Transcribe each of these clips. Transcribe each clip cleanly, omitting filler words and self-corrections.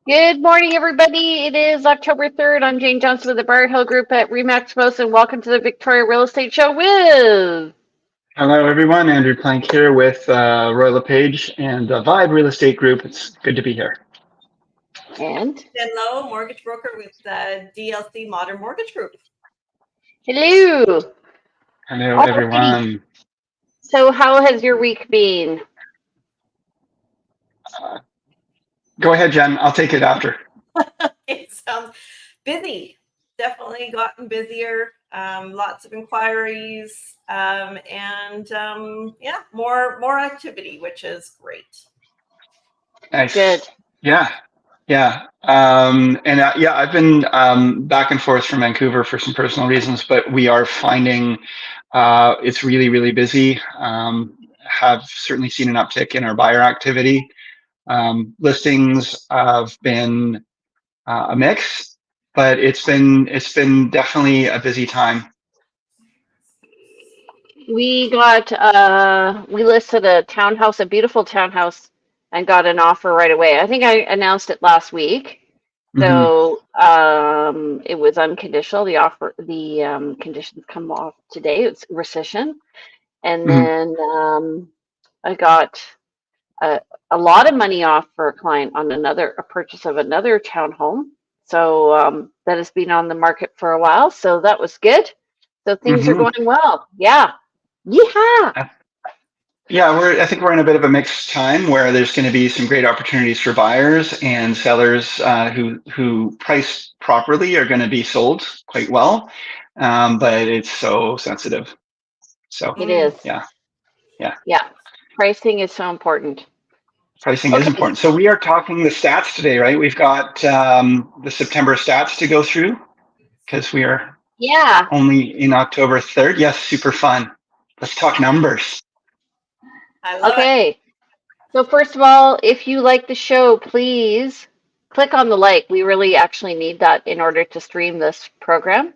Good morning, everybody. It is October 3rd. I'm Jane Johnston with the Bar Hill Group at Remax Most, and welcome to the Victoria Real Estate Show with Hello, everyone. Andrew Plank here with Roy LePage and the Vibe Real Estate Group. It's good to be here. and Jen Lowe, mortgage broker with DLC Modern Mortgage Group. hello. Hello, Alrighty. everyone. So, how has your week been? Go ahead, Jen. I'll take it after. It sounds busy. Definitely gotten busier. Lots of inquiries, more activity, which is great. Nice. Good. Yeah. I've been back and forth from Vancouver for some personal reasons, but we are finding it's really, really busy. Have certainly seen an uptick in our buyer activity. Listings have been a mix, but it's been definitely a busy time. We listed a townhouse, a beautiful townhouse, and got an offer right away. I think I announced it last week. So it was unconditional. The conditions come off today. It's rescission. And then I got a lot of money off for a client on a purchase of another townhome. So that has been on the market for a while. So that was good. So things are going well. Yeah. Yeehaw. Yeah, I think we're in a bit of a mixed time where there's going to be some great opportunities for buyers, and sellers who price properly are going to be sold quite well. But it's so sensitive. So It is. yeah. Yeah. Pricing is so important. Pricing is important. So we are talking the stats today, right? We've got the September stats to go through because we are only in October 3rd. Yes, super fun. Let's talk numbers. I love it. So first of all, if you like the show, please click on the like. We really actually need that in order to stream this program.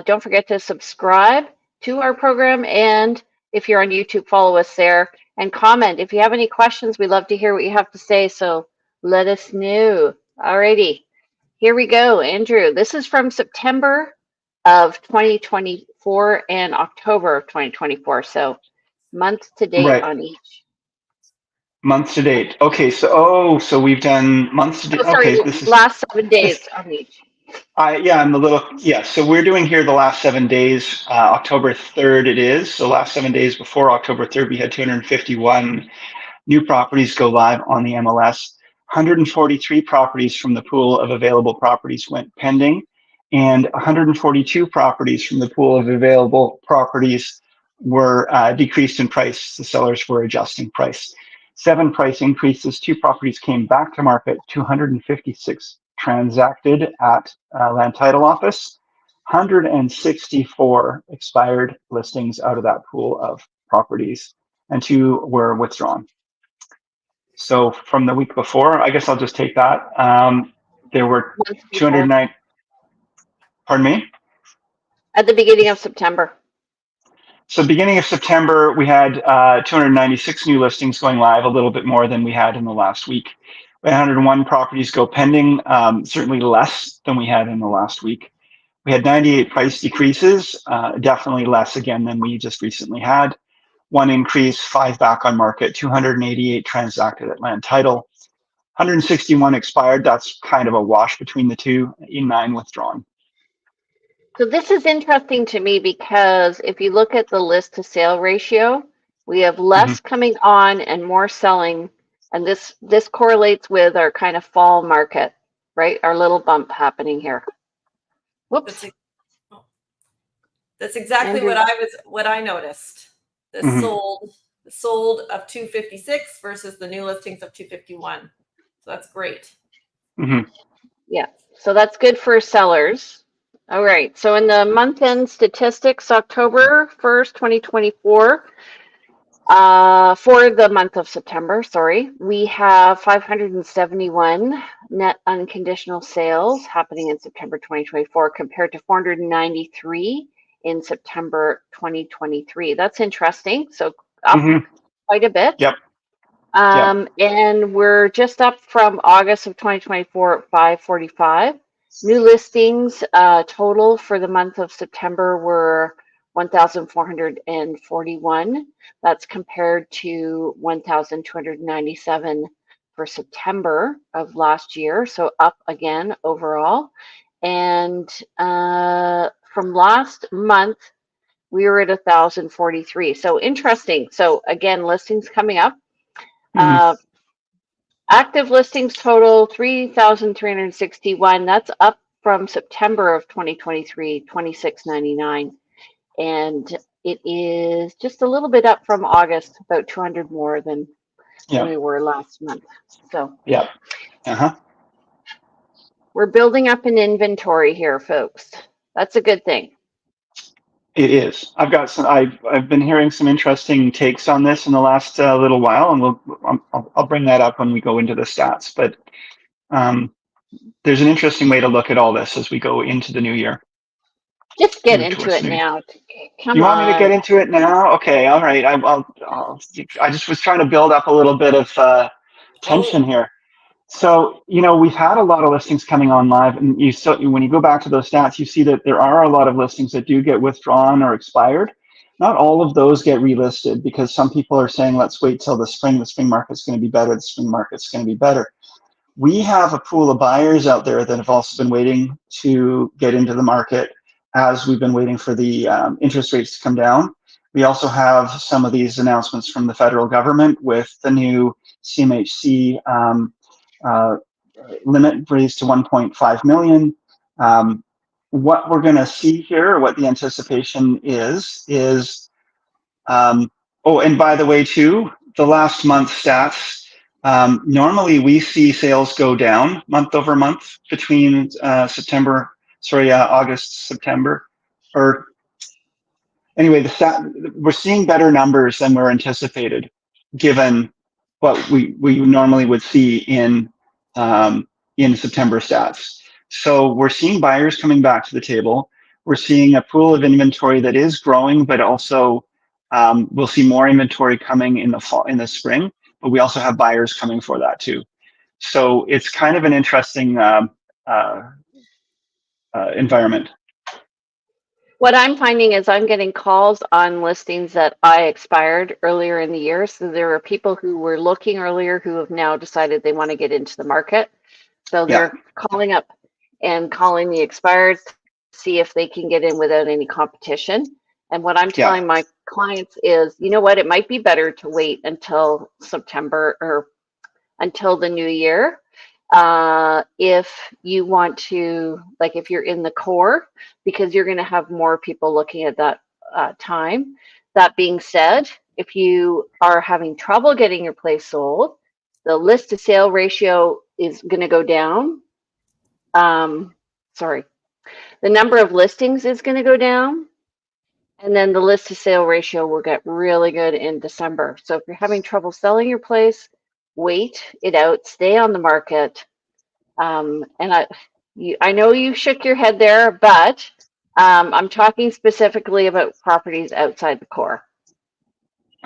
Don't forget to subscribe to our program, and if you're on YouTube, follow us there and comment. If you have any questions, we love to hear what you have to say, so let us know. Alrighty, here we go. Andrew, this is from September of 2024 and October of 2024, so month to date on each. Months to date. Okay, so we've done months to date. Sorry, Okay, this is last 7 days on each. So we're doing here the last 7 days. October 3rd it is. So last 7 days before October 3rd, we had 251 new properties go live on the MLS. 143 properties from the pool of available properties went pending, and 142 properties from the pool of available properties were decreased in price. The sellers were adjusting price. 7 price increases, 2 properties came back to market, 256 transacted at land title office, 164 expired listings out of that pool of properties, and 2 were withdrawn. So from the week before, I guess I'll just take that. There were 209. Pardon me? At the beginning of September. So beginning of September, we had 296 new listings going live, a little bit more than we had in the last week. We had 101 properties go pending, certainly less than we had in the last week. We had 98 price decreases, definitely less again than we just recently had. 1 increase, 5 back on market, 288 transacted at land title, 161 expired. That's kind of a wash between the two, 9 withdrawn. So this is interesting to me because if you look at the list to sale ratio, we have less coming on and more selling. And this correlates with our kind of fall market, right? Our little bump happening here. Whoops. That's exactly what I noticed. The sold of 256 versus the new listings of 251. So that's great. Yeah. So that's good for sellers. All right. So in the month-end statistics, October 1st, 2024, for the month of September, we have 571 net unconditional sales happening in September 2024 compared to 493 in September 2023. That's interesting. So up quite a bit. Yep. And we're just up from August of 2024 at 545. New listings total for the month of September were 1,441. That's compared to 1,297 for September of last year, so up again overall. And from last month, we were at 1,043. So interesting. So again, listings coming up. Active listings total 3,361. That's up from September of 2023, 2,699. And it is just a little bit up from August, about 200 more than we were last month. So we're building up an inventory here, folks. That's a good thing. It is. I've been hearing some interesting takes on this in the last little while, and I'll bring that up when we go into the stats. But there's an interesting way to look at all this as we go into the new year. Just get into it now. Come on. You want me to get into it now? Okay, all right. I just was trying to build up a little bit of tension here. So, we've had a lot of listings coming on live, and when you go back to those stats, you see that there are a lot of listings that do get withdrawn or expired. Not all of those get relisted because some people are saying, let's wait till the spring. The spring market's going to be better. The spring market's going to be better. We have a pool of buyers out there that have also been waiting to get into the market as we've been waiting for the interest rates to come down. We also have some of these announcements from the federal government with the new CMHC limit raised to 1.5 million. What we're going to see here, or what the anticipation is oh, and by the way, too, the last month stats. Normally, we see sales go down month over month between August, September, or anyway, we're seeing better numbers than we're anticipated, given what we normally would see in September stats. So we're seeing buyers coming back to the table. We're seeing a pool of inventory that is growing, but also we'll see more inventory coming in the fall, in the spring. But we also have buyers coming for that too. So it's kind of an interesting environment. What I'm finding is I'm getting calls on listings that I expired earlier in the year. So there are people who were looking earlier who have now decided they want to get into the market. So they're calling up and calling the expired to see if they can get in without any competition. And what I'm telling my clients is, you know what, it might be better to wait until September or until the new year. If you want to, like if you're in the core, because you're going to have more people looking at that time. That being said, if you are having trouble getting your place sold, the list to sale ratio is going to go down. The number of listings is going to go down. And then the list to sale ratio will get really good in December. So if you're having trouble selling your place, wait it out, stay on the market. And I know you shook your head there, but I'm talking specifically about properties outside the core.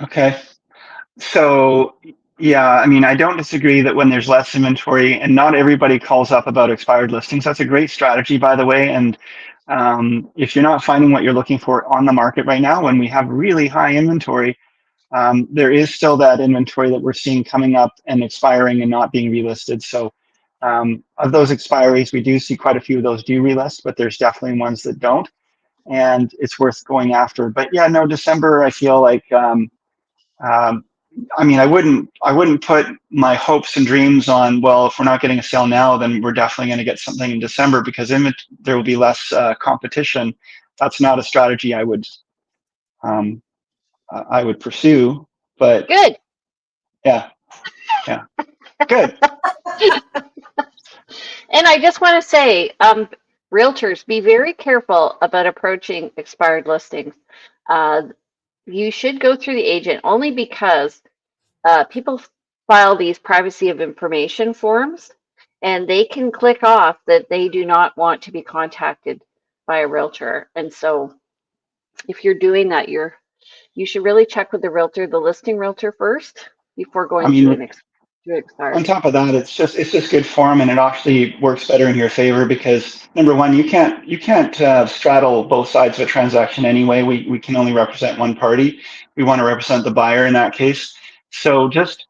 Okay. So, yeah, I mean, I don't disagree that when there's less inventory, and not everybody calls up about expired listings. That's a great strategy, by the way. And if you're not finding what you're looking for on the market right now, when we have really high inventory, there is still that inventory that we're seeing coming up and expiring and not being relisted. So of those expiries, we do see quite a few of those do relist, but there's definitely ones that don't. And it's worth going after. But yeah, no, December, I feel like, I mean, I wouldn't put my hopes and dreams on, well, if we're not getting a sale now, then we're definitely going to get something in December because there will be less competition. That's not a strategy I would pursue. But good. Yeah. Good. And I just want to say, realtors, be very careful about approaching expired listings. You should go through the agent only because people file these privacy of information forms and they can click off that they do not want to be contacted by a realtor. And so if you're doing that, you should really check with the listing realtor first before I going mean, to expire. on top of that, it's just good form, and it actually works better in your favor because number one, you can't straddle both sides of a transaction anyway. We can only represent one party. We want to represent the buyer in that case. So just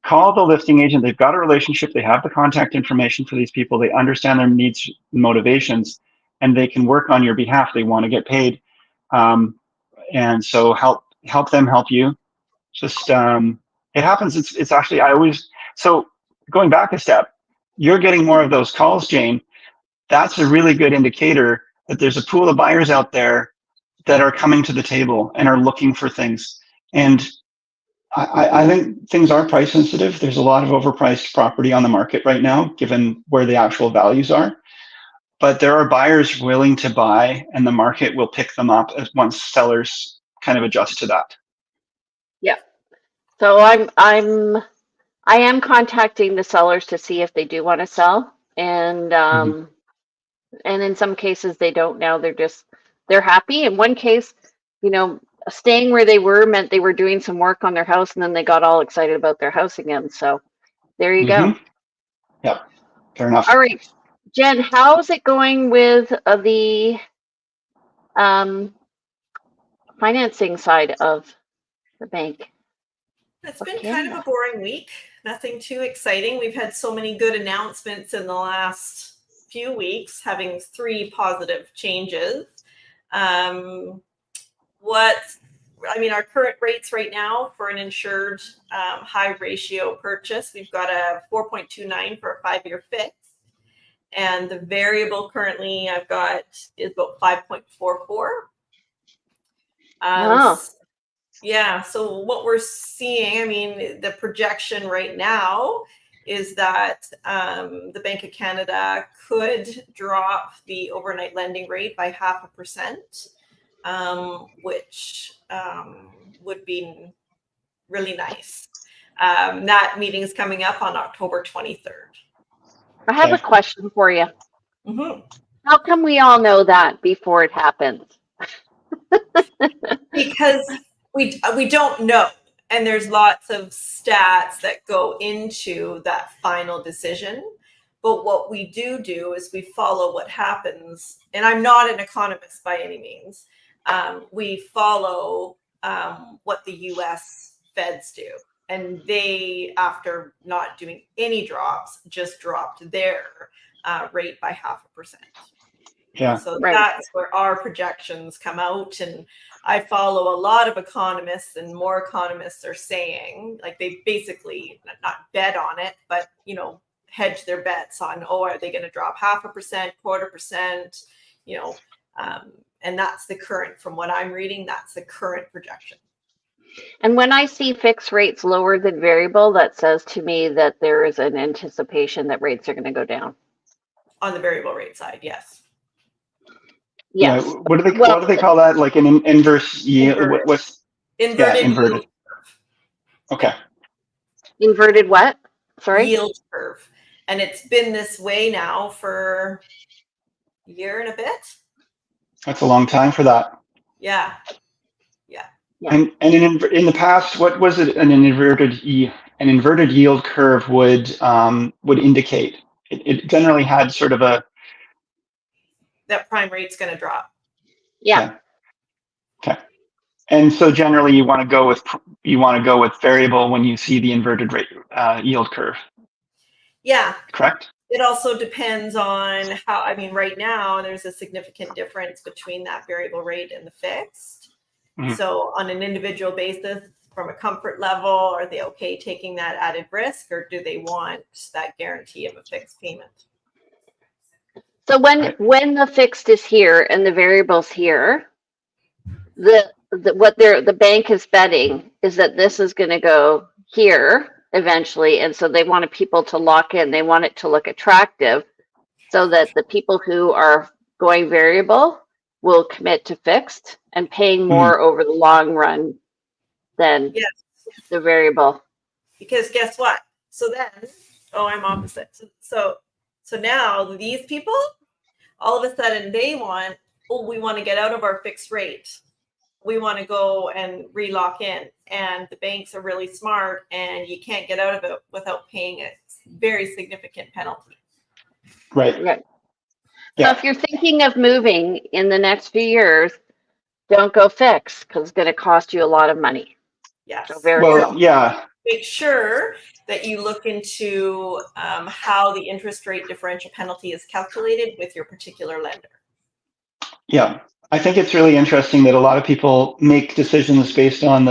call the listing agent. They've got a relationship. They have the contact information for these people. They understand their needs, motivations, and they can work on your behalf. They want to get paid, and so help them help you. Just it happens. It's actually so going back a step. You're getting more of those calls, Jane. That's a really good indicator that there's a pool of buyers out there that are coming to the table and are looking for things. And I think things are price sensitive. There's a lot of overpriced property on the market right now, given where the actual values are. But there are buyers willing to buy, and the market will pick them up as once sellers kind of adjust to that. Yeah. So I am contacting the sellers to see if they do want to sell, and and in some cases they don't now. They're happy. In one case, staying where they were meant they were doing some work on their house, and then they got all excited about their house again. So there you go. Yeah, fair enough. All right, Jen, how's it going with the financing side of the bank? It's been kind of a boring week. Nothing too exciting. We've had so many good announcements in the last few weeks, having 3 positive changes. Our current rates right now for an insured high ratio purchase, we've got a 4.29 for a 5-year fix. And the variable currently I've got is about 5.44. Wow. Yeah, so what we're seeing, the projection right now is that the Bank of Canada could drop the overnight lending rate by 0.5%, which would be really nice. That meeting is coming up on October 23rd. I have a question for you. Mm-hmm. How come we all know that before it happens? Because we don't know, and there's lots of stats that go into that final decision. But what we do is we follow what happens, and I'm not an economist by any means. We follow what the U.S. Feds do, and they, after not doing any drops, just dropped their rate by 0.5%. Yeah. So Right. that's where our projections come out. And I follow a lot of economists, and more economists are saying, like, they basically not bet on it, but, hedge their bets on, are they going to drop 0.5%, 0.25%, and that's the current, from what I'm reading, that's the current projection. And when I see fixed rates lower than variable, that says to me that there is an anticipation that rates are going to go down. On the variable rate side, yes. Yes. Yeah. What do they call that? Like an inverse yield? Inverted inverted. yield curve. Okay. Inverted what? Sorry? Yield curve. And it's been this way now for a year and a bit. That's a long time for that. Yeah. And in the past, what was it? An inverted yield curve would indicate. It generally had sort of that prime rate's going to drop. Yeah. Okay. And so generally, you want to go with variable when you see the inverted rate yield curve. Yeah. Correct. It also depends on how. Right now there's a significant difference between that variable rate and the fixed. Mm-hmm. So on an individual basis, from a comfort level, are they okay taking that added risk, or do they want that guarantee of a fixed payment? So when the fixed is here and the variable's here, the bank is betting is that this is going to go here eventually, and so they want people to lock in. They want it to look attractive, so that the people who are going variable will commit to fixed and paying more over the long run than the variable. Because guess what? So then, I'm opposite. So now these people, all of a sudden they want, we want to get out of our fixed rate. we want to go and re-lock in, and the banks are really smart, and you can't get out of it without paying a very significant penalty. Right. Right. So Yeah. if you're thinking of moving in the next few years, don't go fixed because it's going to cost you a lot of money. Yes. So very Well, yeah. Make sure that you look into how the interest rate differential penalty is calculated with your particular lender. Yeah. I think it's really interesting that a lot of people make decisions based on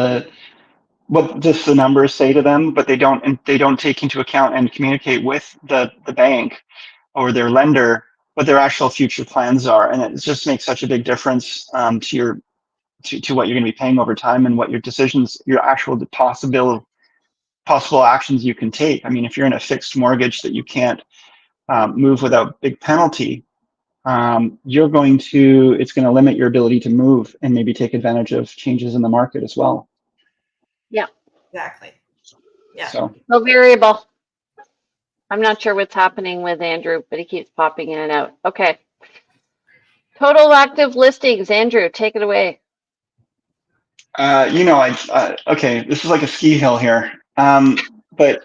what just the numbers say to them, but they don't take into account and communicate with the bank or their lender what their actual future plans are, and it just makes such a big difference to what you're going to be paying over time and what your decisions, your actual possible actions you can take. I mean, if you're in a fixed mortgage that you can't move without big penalty, it's going to limit your ability to move and maybe take advantage of changes in the market as well. Yeah. Exactly. Yeah. So variable. I'm not sure what's happening with Andrew, but he keeps popping in and out. Okay. Total active listings. Andrew, take it away. okay, this is like a ski hill here, but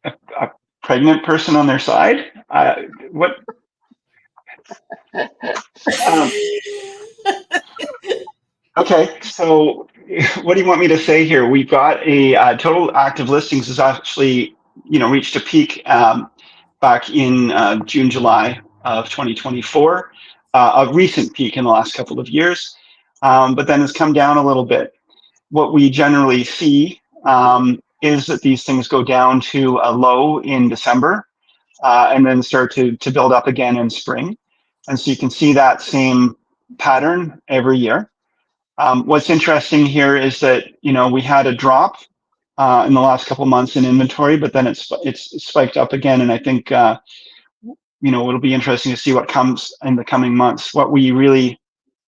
a pregnant person on their side. What? Okay, so what do you want me to say here? We've got a total active listings has actually, reached a peak back in June, July of 2024, a recent peak in the last couple of years, but then has come down a little bit. What we generally see is that these things go down to a low in December and then start to build up again in spring. And so you can see that same pattern every year. What's interesting here is that, we had a drop in the last couple of months in inventory, but then it's spiked up again. And I think, it'll be interesting to see what comes in the coming months. What we really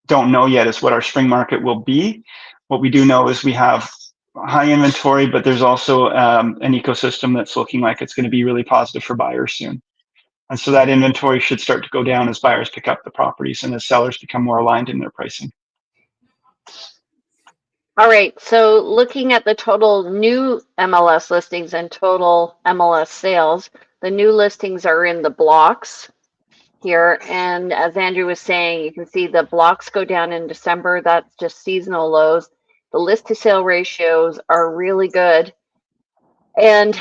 don't know yet is what our spring market will be. What we do know is we have high inventory, but there's also an ecosystem that's looking like it's going to be really positive for buyers soon. And so that inventory should start to go down as buyers pick up the properties and as sellers become more aligned in their pricing. All right, so looking at the total new MLS listings and total MLS sales, the new listings are in the blocks here. And as Andrew was saying, you can see the blocks go down in December. That's just seasonal lows. The list to sale ratios are really good. And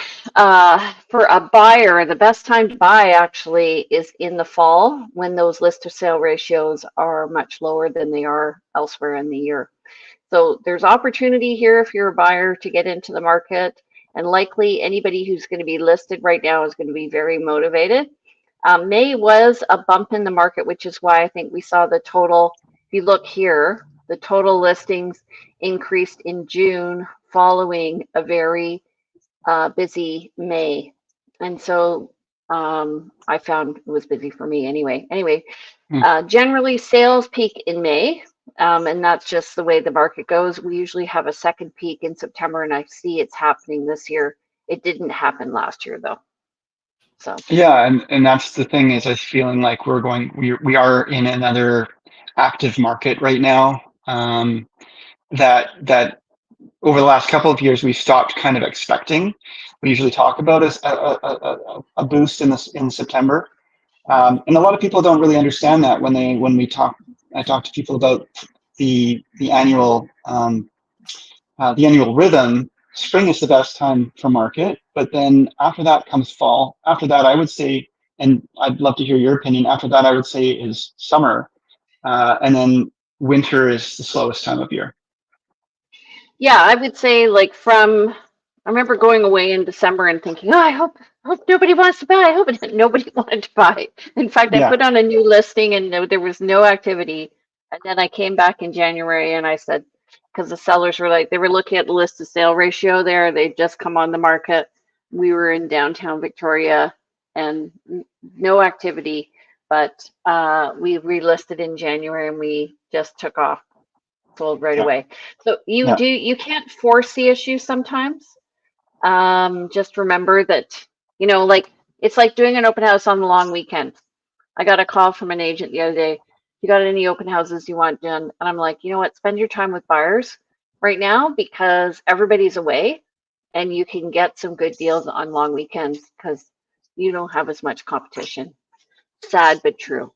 for a buyer, the best time to buy actually is in the fall when those list to sale ratios are much lower than they are elsewhere in the year. So there's opportunity here if you're a buyer to get into the market, and likely anybody who's going to be listed right now is going to be very motivated. May was a bump in the market, which is why I think we saw the total, if you look here, the total listings increased in June following a very busy May. And so I found it was busy for me anyway. Generally sales peak in May. And that's just the way the market goes. We usually have a second peak in September, and I see it's happening this year. It didn't happen last year, though. So yeah, and that's the thing is, I'm feeling like we are in another active market right now. That over the last couple of years we've stopped kind of expecting. We usually talk about a boost in September, and a lot of people don't really understand that I talk to people about the annual rhythm. Spring is the best time for market, but then after that comes fall. After that, I would say, and I'd love to hear your opinion, after that I would say is summer, and then winter is the slowest time of year. yeah, I would say I remember going away in December and thinking, oh, I hope nobody wants to buy. I hope nobody wanted to buy. In fact, I put on a new listing and there was no activity. And then I came back in January and I said, because the sellers were they were looking at the list to sale ratio there. They'd just come on the market. We were in downtown Victoria and no activity, but we relisted in January and we just took off, sold right away. So you can't force the issue sometimes. Just remember that, it's like doing an open house on the long weekend. I got a call from an agent the other day. you got any open houses you want done? And I'm like, you know what? Spend your time with buyers right now because everybody's away and you can get some good deals on long weekends because you don't have as much competition. Sad, but true.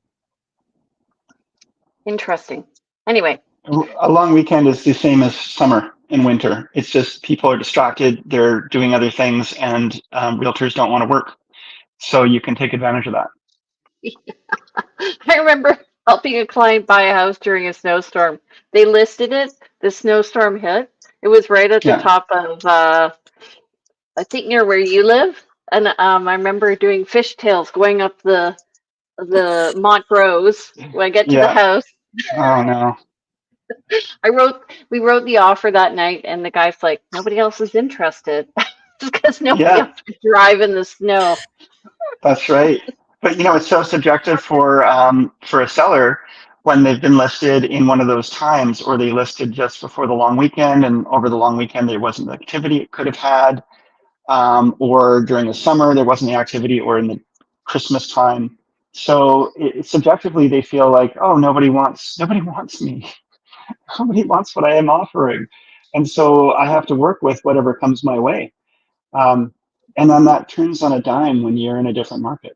Interesting. Anyway, A long weekend is the same as summer and winter. It's just people are distracted, they're doing other things, and realtors don't want to work. So you can take advantage of that. I remember helping a client buy a house during a snowstorm. They listed it, the snowstorm hit. It was right at the Yeah. top of, I think near where you live. And I remember doing fishtails going up the Montrose when I get to the Yeah. house. Oh no. We wrote the offer that night, and the guy's like, nobody else is interested because nobody Yeah, else could drive in the snow. that's right. But it's so subjective for a seller when they've been listed in one of those times, or they listed just before the long weekend, and over the long weekend there wasn't the activity it could have had, or during the summer there wasn't the activity, or in the Christmas time. So subjectively they feel like, oh, nobody wants me. Nobody wants what I am offering, and so I have to work with whatever comes my way. Um, and then that turns on a dime when you're in a different market.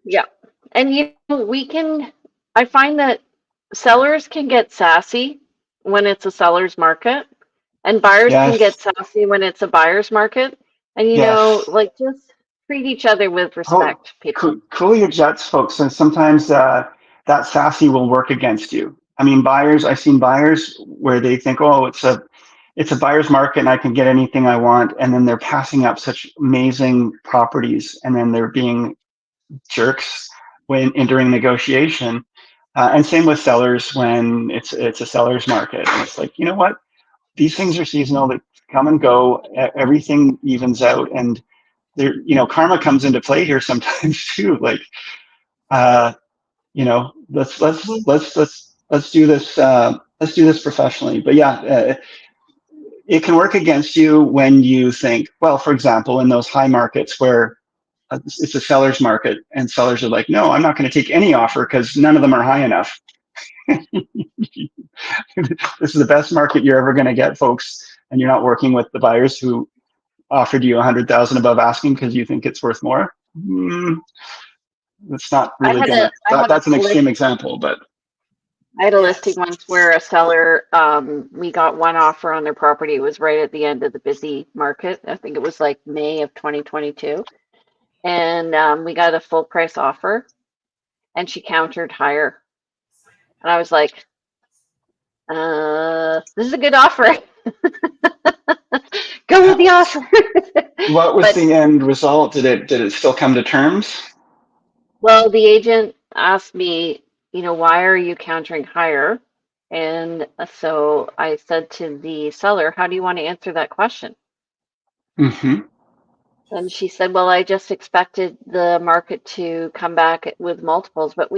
Yeah. And I find that sellers can get sassy when it's a seller's market, and buyers can get Yes, sassy when it's a buyer's market. And yes. like just treat each other with Oh, respect, people. cool your jets, folks. And sometimes that sassy will work against you. I mean, I've seen buyers where they think, oh, it's a buyer's market and I can get anything I want. And then they're passing up such amazing properties, and then they're being jerks during negotiation. And same with sellers when it's a seller's market. And it's like, you know what? These things are seasonal. They come and go. Everything evens out, and there, karma comes into play here sometimes too. Like, let's do this. Let's do this professionally. But yeah, it can work against you when you think, well, for example, in those high markets where it's a seller's market, and sellers are like, no, I'm not going to take any offer because none of them are high enough. This is the best market you're ever going to get, folks, and you're not working with the buyers who offered you 100,000 above asking because you think it's worth more. It's not I really had gonna. I had That's an a list. extreme example, but I had a Yeah. listing once where a seller, we got one offer on their property. It was right at the end of the busy market. I think it was like May of 2022. And we got a full price offer, and she countered higher. And I was like, this is a good offer. Go with the offer. what was But the end result? Did it still come to terms? well, the agent asked me, why are you countering higher? And so I said to the seller, how do you want to answer that question? Mm-hmm. And she said, well, I just expected the market to come back with multiples, but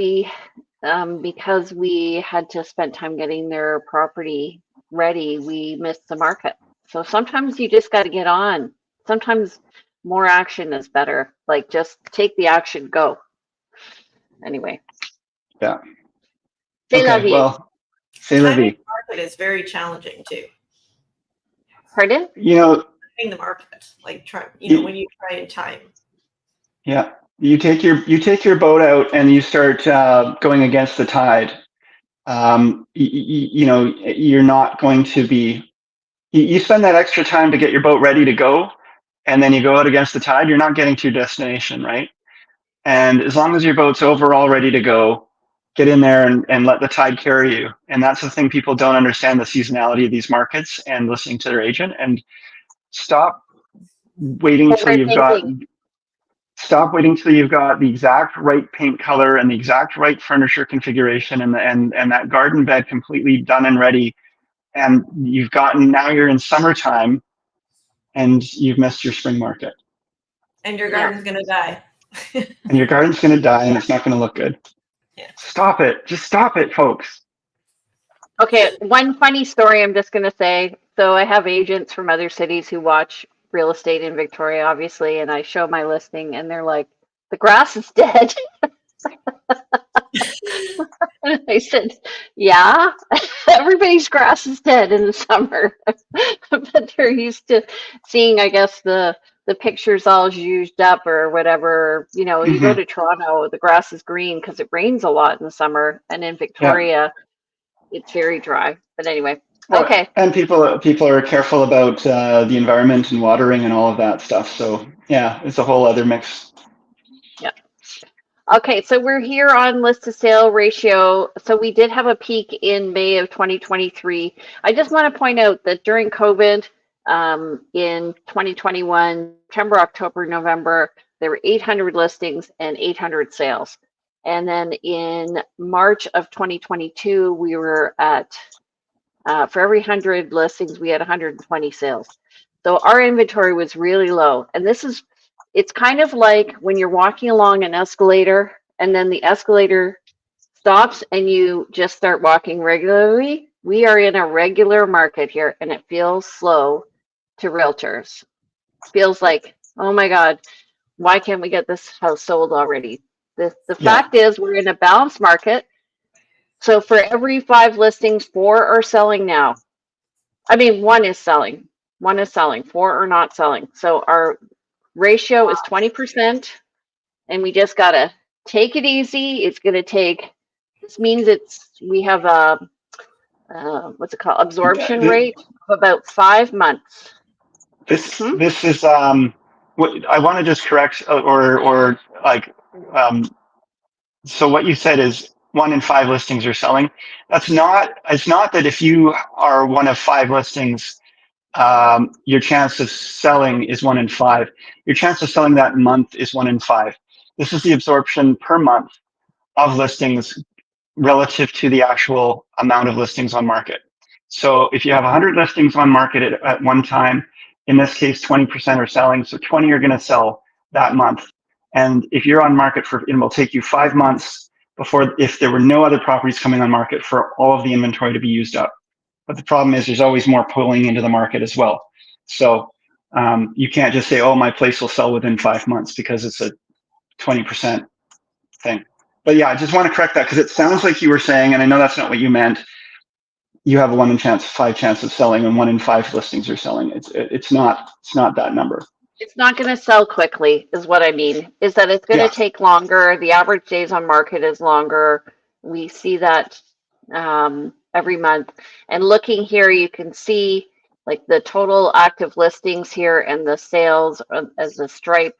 because we had to spend time getting their property ready, we missed the market. So sometimes you just got to get on. Sometimes more action is better. Like just take the action, go. Anyway, Yeah. c'est la Okay. vie. Well, c'est la Timing vie. the market is very challenging too. Pardon? Timing the market, like when you try and time. Yeah. You take your boat out and you start going against the tide. You're not going to be. You spend that extra time to get your boat ready to go, and then you go out against the tide. You're not getting to your destination, right? And as long as your boat's overall ready to go, get in there and let the tide carry you. And that's the thing, people don't understand the seasonality of these markets and listening to their agent, and stop waiting till you've got Overthinking. the exact right paint color and the exact right furniture configuration and that garden bed completely done and ready. And now you're in summertime and you've missed your spring market. And your Yeah. garden's gonna die. And your garden's going to die and it's not going to look good. Yeah. Stop it. Just stop it, folks. Okay, one funny story I'm just going to say. So I have agents from other cities who watch real estate in Victoria, obviously, and I show my listing and they're like, the grass is dead. I said, yeah, everybody's grass is dead in the summer, but they're used to seeing, I guess, the pictures all used up or whatever. You know, you go Hmm. to Toronto, the grass is green because it rains a lot in the summer, and in Yeah. Victoria, it's very dry. But anyway, Well, okay. and people are careful about the environment and watering and all of that stuff. So yeah, it's a whole other mix. Yeah. Okay, so we're here on list to sale ratio. So we did have a peak in May of 2023. I just want to point out that during COVID, in 2021, September, October, November, there were 800 listings and 800 sales. And then in March of 2022, we were at, for every 100 listings, we had 120 sales. So our inventory was really low. And it's kind of like when you're walking along an escalator and then the escalator stops and you just start walking regularly. We are in a regular market here and it feels slow to realtors. Feels like, oh my God, why can't we get this house sold already? The Yeah. fact is we're in a balanced market. So for every 5 listings, 4 are selling now. I mean, one is selling. 4 are not selling. So our ratio is 20%. And we just gotta take it easy. It's gonna take. This means we have a what's it called, absorption rate of about 5 months. This is what I want to just correct or like so what you said is 1 in 5 listings are selling. It's not that if you are one of 5 listings, your chance of selling is 1 in 5. Your chance of selling that month is 1 in 5. This is the absorption per month of listings relative to the actual amount of listings on market. So if you have 100 listings on market at one time, in this case, 20% are selling. So 20 are going to sell that month. And if you're on market for, it will take you 5 months before, if there were no other properties coming on market, for all of the inventory to be used up. But the problem is there's always more pulling into the market as well. So you can't just say, oh, my place will sell within 5 months because it's a 20% thing. But yeah, I just want to correct that because it sounds like you were saying, and I know that's not what you meant, you have a 1 in 5 chance of selling and 1 in 5 listings are selling. It's not that number. It's not going to sell quickly, is what I mean. Is that it's going to Yeah. take longer. The average days on market is longer. We see that every month. And looking here, you can see like the total active listings here and the sales as a stripe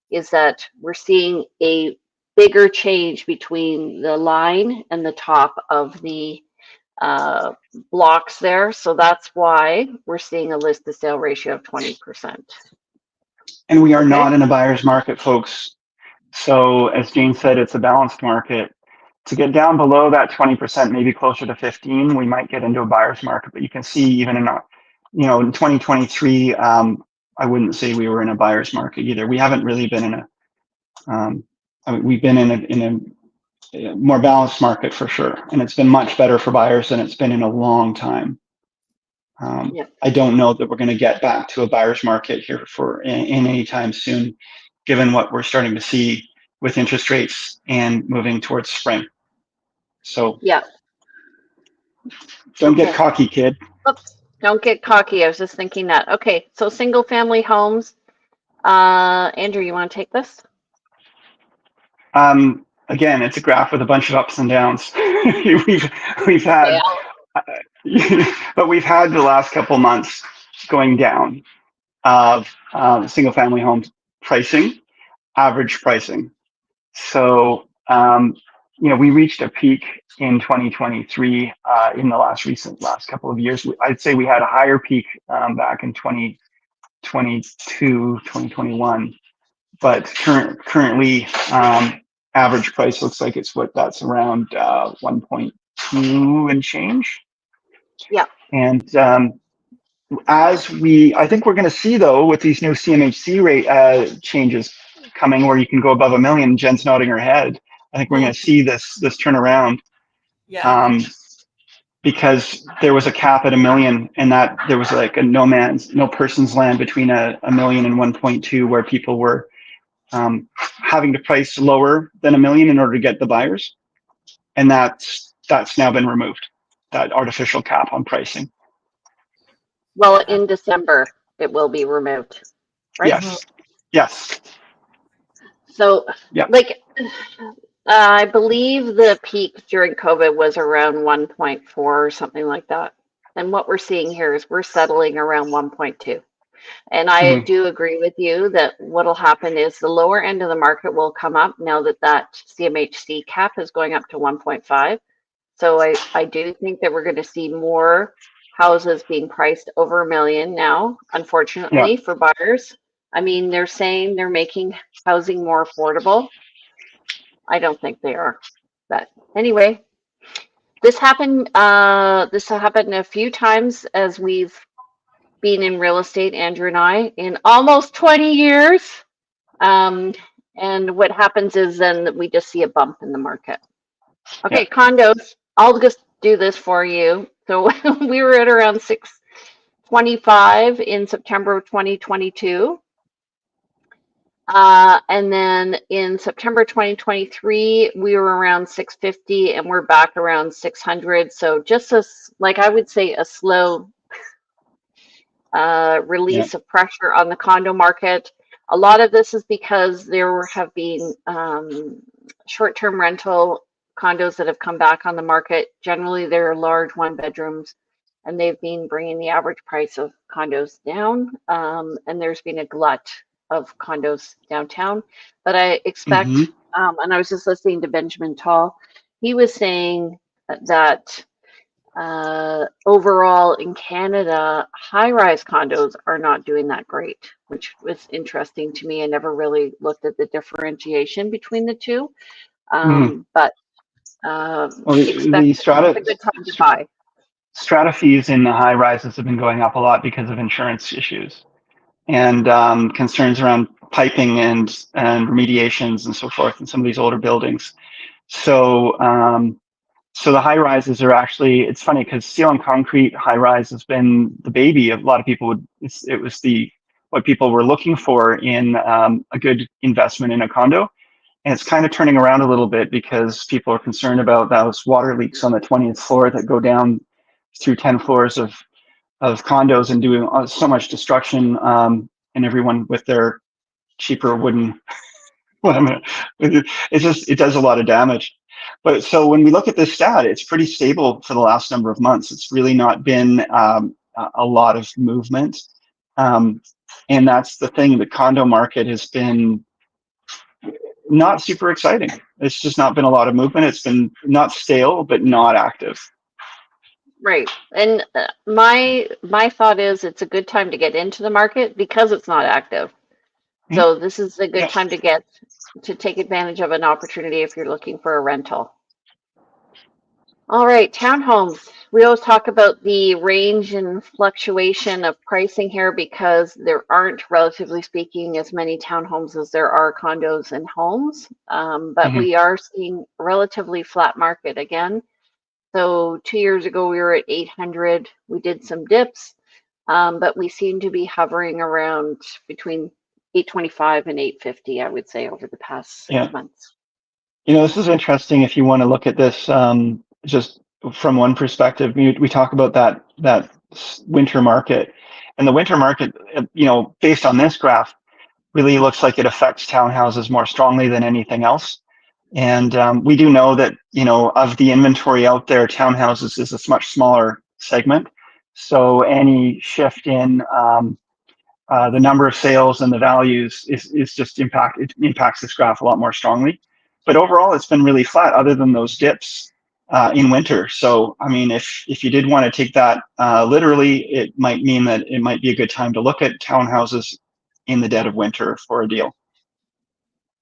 is that we're seeing a bigger change between the line and the top of the blocks there. So that's why we're seeing a list to sale ratio of 20%. And we are Okay. not in a buyer's market, folks. So as Jane said, it's a balanced market. To get down below that 20%, maybe closer to 15, we might get into a buyer's market. But you can see even in in 2023, I wouldn't say we were in a buyer's market either. We haven't really been in we've been in a more balanced market for sure. And it's been much better for buyers than it's been in a long time. Yeah. I don't know that we're going to get back to a buyer's market here in any time soon, given what we're starting to see with interest rates and moving towards spring. So Yeah. don't get cocky, kid. Oops. Don't get cocky. I was just thinking that. Okay. So single family homes. Andrew, you want to take this? Again, it's a graph with a bunch of ups and downs. we've had, but we've had the last couple months going down of single family home pricing, average pricing. So, we reached a peak in 2023 in the last couple of years. I'd say we had a higher peak back in 2022, 2021, but currently average price looks like that's around 1.2 and change. Yeah. And I think we're going to see though with these new CMHC rate changes coming, where you can go above $1 million. Jen's nodding her head. I think we're going to see this turnaround. Yeah. Because there was a cap at $1 million, and that there was like a no person's land between a million and 1.2, where people were having to price lower than $1 million in order to get the buyers, and that's that's now been removed, that artificial cap on pricing. Well, in December, it will be removed, right? Yes. Yes. So, Yeah. like, I believe the peak during COVID was around 1.4 or something like that. And what we're seeing here is we're settling around 1.2. And I Mhm. do agree with you that what'll happen is the lower end of the market will come up now that that CMHC cap is going up to 1.5. So I do think that we're going to see more houses being priced over $1 million now, Yeah. unfortunately, for buyers. I mean, they're saying they're making housing more affordable. I don't think they are. But anyway, this happened. This happened a few times as we've been in real estate, Andrew and I, in almost 20 years. And what happens is then we just see a bump in the market. Yeah. Okay, condos. I'll just do this for you. So we were at around 625 in September of 2022. And then in September 2023, we were around 650 and we're back around 600. So just like I would say, a slow Yeah. release of pressure on the condo market. A lot of this is because there have been short-term rental condos that have come back on the market. Generally, they're large one-bedrooms, and they've been bringing the average price of condos down. And there's been a glut of condos downtown. But I expect, Hmm. and I was just listening to Benjamin Tall, he was saying that overall in Canada, high-rise condos are not doing that great, which was interesting to me. I never really looked at the differentiation between the two, Hmm. but Well, expect the it's a good time to buy. strata fees in the high rises have been going up a lot because of insurance issues and concerns around piping and remediations and so forth in some of these older buildings. So so the high rises are actually, it's funny because steel and concrete high rise has been the baby of a lot of people. It was the what people were looking for in a good investment in a condo. And it's kind of turning around a little bit because people are concerned about those water leaks on the 20th floor that go down through 10 floors of condos and doing so much destruction, and everyone with their cheaper wooden, well, it does a lot of damage. But so when we look at this stat, it's pretty stable for the last number of months. It's really not been a lot of movement. And that's the thing, the condo market has been not super exciting. It's just not been a lot of movement. It's been not stale, but not active. Right. And my thought is it's a good time to get into the market because it's not active. So this is a good Yeah. time to take advantage of an opportunity if you're looking for a rental. All right, townhomes. We always talk about the range and fluctuation of pricing here because there aren't, relatively speaking, as many townhomes as there are condos and homes. But Mhm. we are seeing a relatively flat market again. So 2 years ago, we were at 800. We did some dips, but we seem to be hovering around between 825 and 850, I would say, over the past 6 Yeah. months. This is interesting if you want to look at this just from one perspective. We talk about that winter market, and the winter market, based on this graph, really looks like it affects townhouses more strongly than anything else. And we do know that, of the inventory out there, townhouses is a much smaller segment. So any shift in the number of sales and the values is just impacts this graph a lot more strongly. But overall, it's been really flat other than those dips in winter. So, I mean, if you did want to take that literally, it might mean that it might be a good time to look at townhouses in the dead of winter for a deal.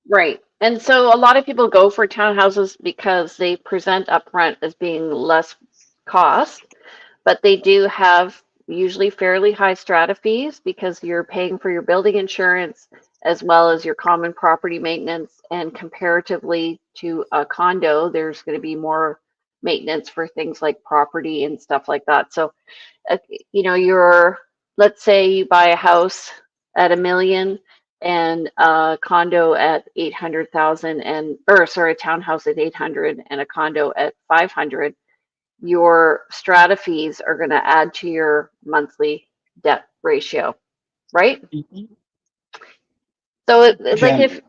Right. And so a lot of people go for townhouses because they present upfront as being less cost, but they do have usually fairly high strata fees because you're paying for your building insurance as well as your common property maintenance. And comparatively to a condo, there's going to be more maintenance for things like property and stuff like that. So, let's say you buy a house at $1 million. and a condo at 800,000 a townhouse at 800 and a condo at 500, your strata fees are going to add to your monthly debt ratio, right? So like Jen,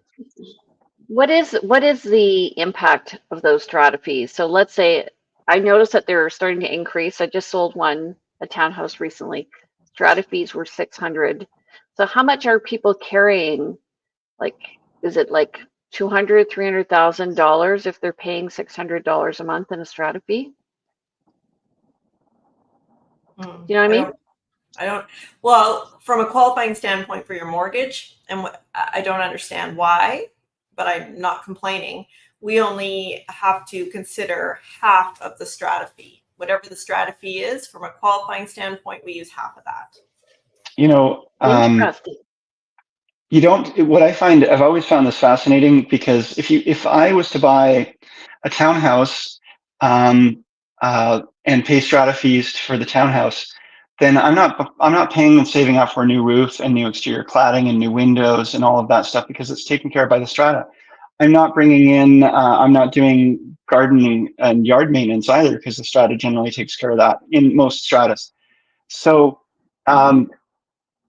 what is the impact of those strata fees? So let's say I noticed that they're starting to increase. I just sold a townhouse recently. Strata fees were 600. So how much are people carrying? Like, is it like $300,000 if they're paying $600 a month in a strata fee? Do you know what I mean? I don't, well, from a qualifying standpoint for your mortgage, and I don't understand why, but I'm not complaining. We only have to consider half of the strata fee. Whatever the strata fee is, from a qualifying standpoint, we use half of that. you know, Interesting. you don't, what I find, I've always found this fascinating, because if I was to buy a townhouse, and pay strata fees for the townhouse, then I'm not paying and saving up for a new roof and new exterior cladding and new windows and all of that stuff, because it's taken care of by the strata. I'm not bringing in, I'm not doing gardening and yard maintenance either, because the strata generally takes care of that in most stratas. So,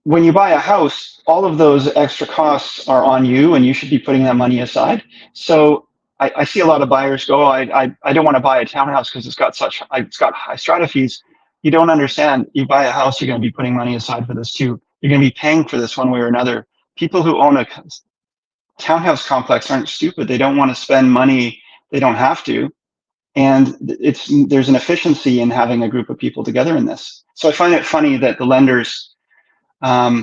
when you buy a house, all of those extra costs are on you, and you should be putting that money aside. So I see a lot of buyers go, I don't want to buy a townhouse because it's got high strata fees. You don't understand. You buy a house, you're going to be putting money aside for this too. You're going to be paying for this one way or another. People who own a townhouse complex aren't stupid. They don't want to spend money they don't have to. And there's an efficiency in having a group of people together in this. So I find it funny that the lenders, I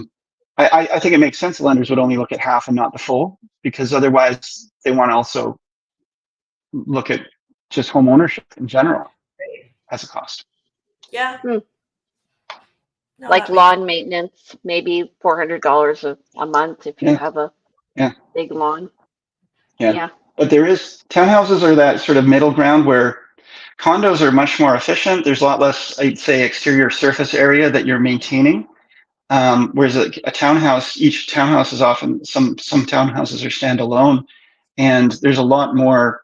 think it makes sense the lenders would only look at half and not the full, because otherwise they want to also look at just home ownership in general as a cost. Yeah. No, like lawn maintenance, maybe $400 a month if you have a big lawn. Yeah. But townhouses are that sort of middle ground where condos are much more efficient. There's a lot less, I'd say, exterior surface area that you're maintaining. Whereas a townhouse, each townhouse is often, some townhouses are standalone, and there's a lot more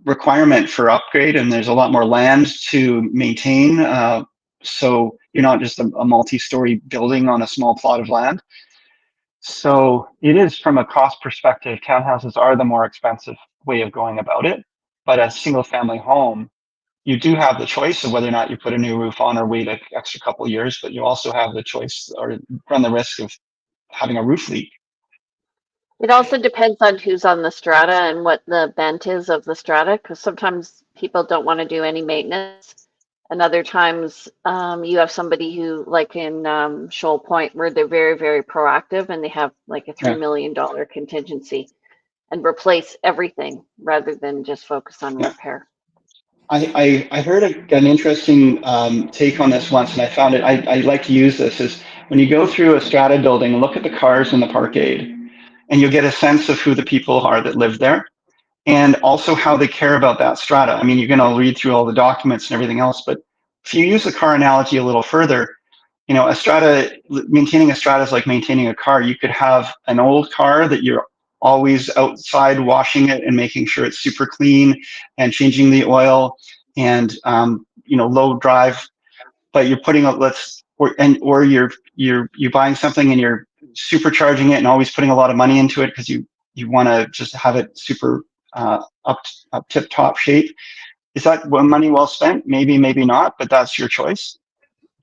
requirement for upgrade, and there's a lot more land to maintain. So you're not just a multi-story building on a small plot of land. So it is, from a cost perspective, townhouses are the more expensive way of going about it. But a single family home, you do have the choice of whether or not you put a new roof on or wait an extra couple of years, but you also have the choice or run the risk of having a roof leak. It also depends on who's on the strata and what the bent is of the strata, because sometimes people don't want to do any maintenance. And other times you have somebody who, like in Shoal Point, where they're very, very proactive and they have like a $3 million contingency and replace everything rather than just focus on repair. I heard an interesting take on this once, and I found it, I like to use this, is when you go through a strata building and look at the cars in the parkade, and you'll get a sense of who the people are that live there, and also how they care about that strata. I mean, you're going to read through all the documents and everything else, but if you use the car analogy a little further, a strata, maintaining a strata is like maintaining a car. You could have an old car that you're always outside washing it and making sure it's super clean and changing the oil and low drive, but you're putting or you're buying something and you're supercharging it and always putting a lot of money into it because you want to just have it super up tip top shape. Is that money well spent? Maybe, maybe not, but that's your choice.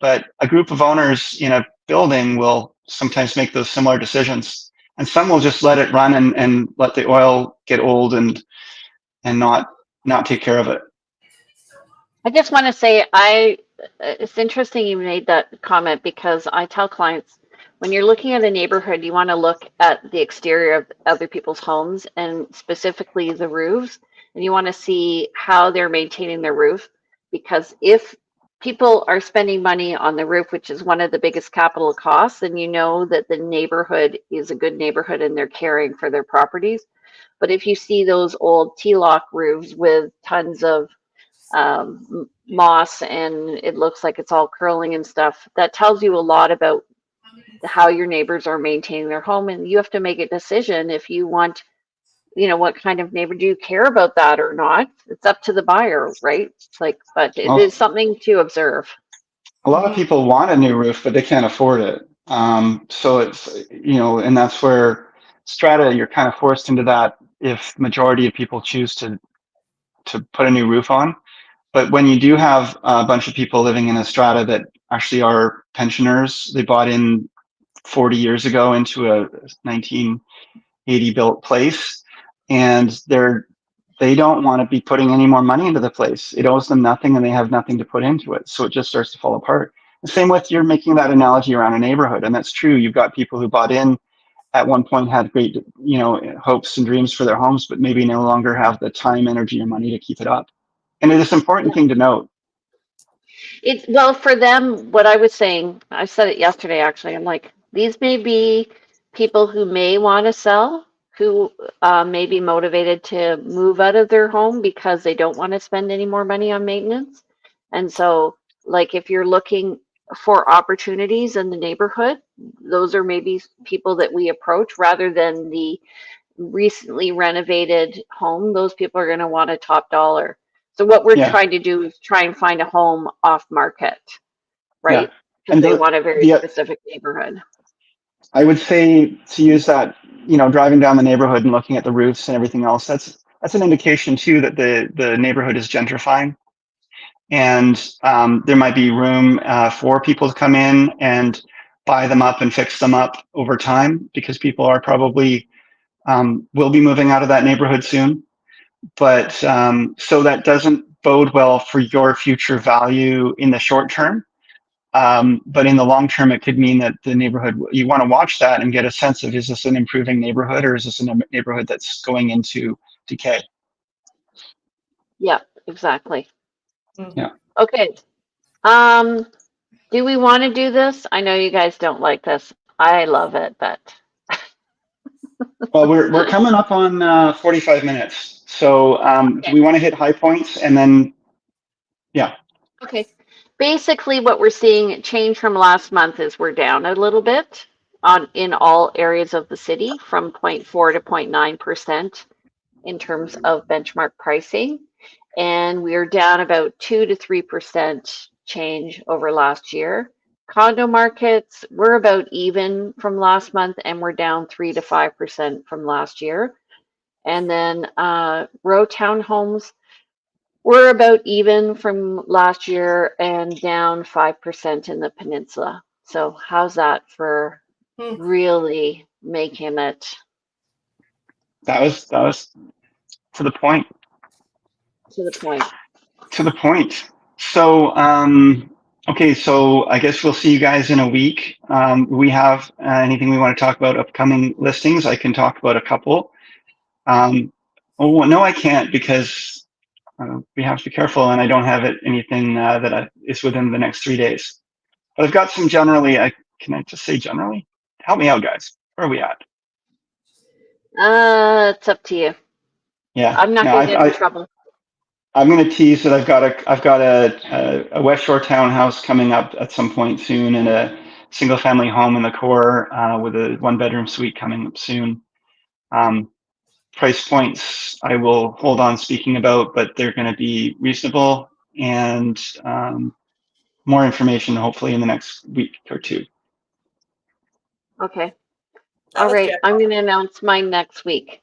But a group of owners in a building will sometimes make those similar decisions, and some will just let it run and let the oil get old and not take care of it. I just want to say it's interesting you made that comment, because I tell clients, when you're looking at a neighborhood, you want to look at the exterior of other people's homes and specifically the roofs, and you want to see how they're maintaining their roof, because if people are spending money on the roof, which is one of the biggest capital costs, then you know that the neighborhood is a good neighborhood and they're caring for their properties. But if you see those old T-lock roofs with tons of moss and it looks like it's all curling and stuff, that tells you a lot about how your neighbors are maintaining their home, and you have to make a decision if you want, what kind of neighbor, do you care about that or not? It's up to the buyer, right? Like, but it Well, is something to observe. a lot of people want a new roof, but they can't afford it. So it's, and that's where strata, you're kind of forced into that if majority of people choose to put a new roof on. But when you do have a bunch of people living in a strata that actually are pensioners, they bought in 40 years ago into a 1980 built place, and they don't want to be putting any more money into the place. It owes them nothing and they have nothing to put into it. So it just starts to fall apart. The same with, you're making that analogy around a neighborhood, and that's true. You've got people who bought in at one point, had great, hopes and dreams for their homes, but maybe no longer have the time, energy, or money to keep it up. And it is an important thing to note. Well, for them, what I was saying, I said it yesterday actually. I'm like, these may be people who may want to sell, who may be motivated to move out of their home because they don't want to spend any more money on maintenance. And so, like, if you're looking for opportunities in the neighborhood, those are maybe people that we approach rather than the recently renovated home. Those people are going to want a top dollar. So what we're Yeah, trying to do is try and find a home off market, yeah. right? Because And they want a very the specific neighborhood. I would say to use that, driving down the neighborhood and looking at the roofs and everything else, that's an indication too that the neighborhood is gentrifying. And there might be room for people to come in and buy them up and fix them up over time, because people are probably will be moving out of that neighborhood soon. But so that doesn't bode well for your future value in the short term. But in the long term, it could mean that the neighborhood, you want to watch that and get a sense of, is this an improving neighborhood or is this a neighborhood that's going into decay? Yeah, exactly. Yeah. Okay. Do we want to do this? I know you guys don't like this. I love it, but Well, we're coming up on 45 minutes. So do okay. we want to hit high points and then, yeah. Okay. Basically, what we're seeing change from last month is we're down a little bit in all areas of the city, from 0.4 to 0.9% in terms of benchmark pricing. And we are down about 2 to 3% change over last year. Condo markets, we're about even from last month, and we're down 3 to 5% from last year. And then row townhomes, we're about even from last year and down 5% in the peninsula. So how's that for really making it That was to the point. to the point? To the point. So, okay, so I guess we'll see you guys in a week. We have anything we want to talk about upcoming listings? I can talk about a couple. Oh, no, I can't, because we have to be careful, and I don't have anything that is within the next 3 days. But I've got some generally. Can I just say generally? Help me out, guys. Where are we at? It's up to you. Yeah. I'm not No, gonna get in trouble. I'm going to tease that I've got a West Shore townhouse coming up at some point soon, and a single family home in the core with a 1-bedroom suite coming up soon. Price points I will hold on speaking about, but they're going to be reasonable, and more information hopefully in the next week or two. Okay. That All was right. good. I'm gonna announce mine next week.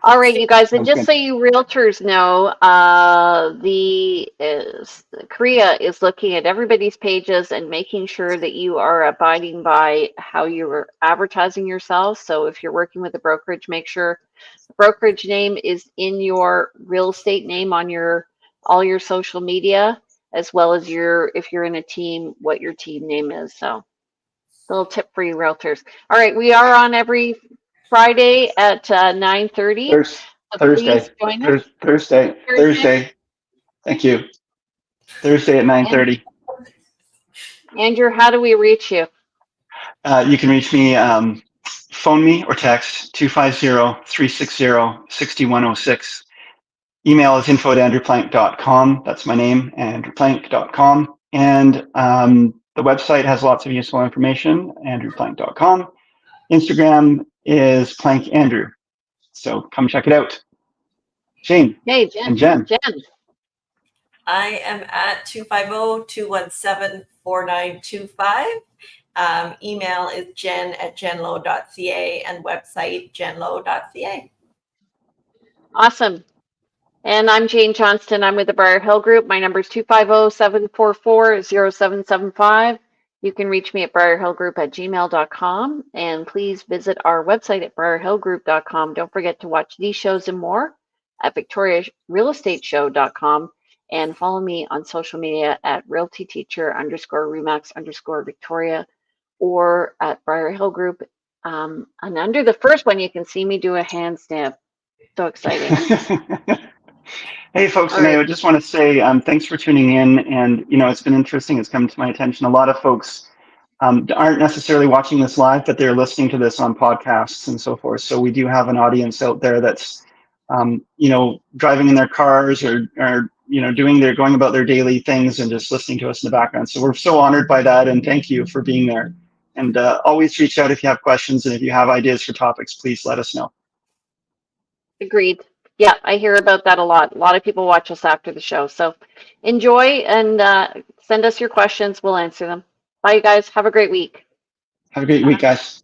All right, you guys, and Sounds just good. so you realtors know, Korea is looking at everybody's pages and making sure that you are abiding by how you're advertising yourself. So if you're working with a brokerage, make sure the brokerage name is in your real estate name on all your social media, as well as if you're in a team, what your team name is. So little tip for you realtors. All right, we are on every Friday at 9:30. So please Thursday. join us. Thursday. Thank you. Thursday at And 9:30. Andrew, how do we reach you? You can reach me, phone me or text 250-360-6106. Email is info@andrewplank.com. That's my name, andrewplank.com. And The website has lots of useful information, andrewplank.com. Instagram is plankandrew. So come check it out. Shane Hey, and Jen. Jen. I am at 250-217-4925. Email is jen@jenlo.ca and website jenlo.ca. Awesome. And I'm Jane Johnston. I'm with the Briar Hill Group. My number is 250-744-0775. You can reach me at briarhillgroup@gmail.com. And please visit our website at briarhillgroup.com. Don't forget to watch these shows and more at victoriarealestateshow.com. And follow me on social media at realtyteacher_remax_Victoria or at Briar Hill Group. And under the first one, you can see me do a handstand. So exciting. Hey, folks, All and I right. just want to say thanks for tuning in. And, it's been interesting. It's come to my attention. A lot of folks aren't necessarily watching this live, but they're listening to this on podcasts and so forth. So we do have an audience out there that's, driving in their cars or going about their daily things and just listening to us in the background. So we're so honored by that. And thank you for being there. And always reach out if you have questions. And if you have ideas for topics, please let us know. Agreed. Yeah, I hear about that a lot. A lot of people watch us after the show. So enjoy and send us your questions. We'll answer them. Bye, you guys. Have a great week. Have a great week, guys.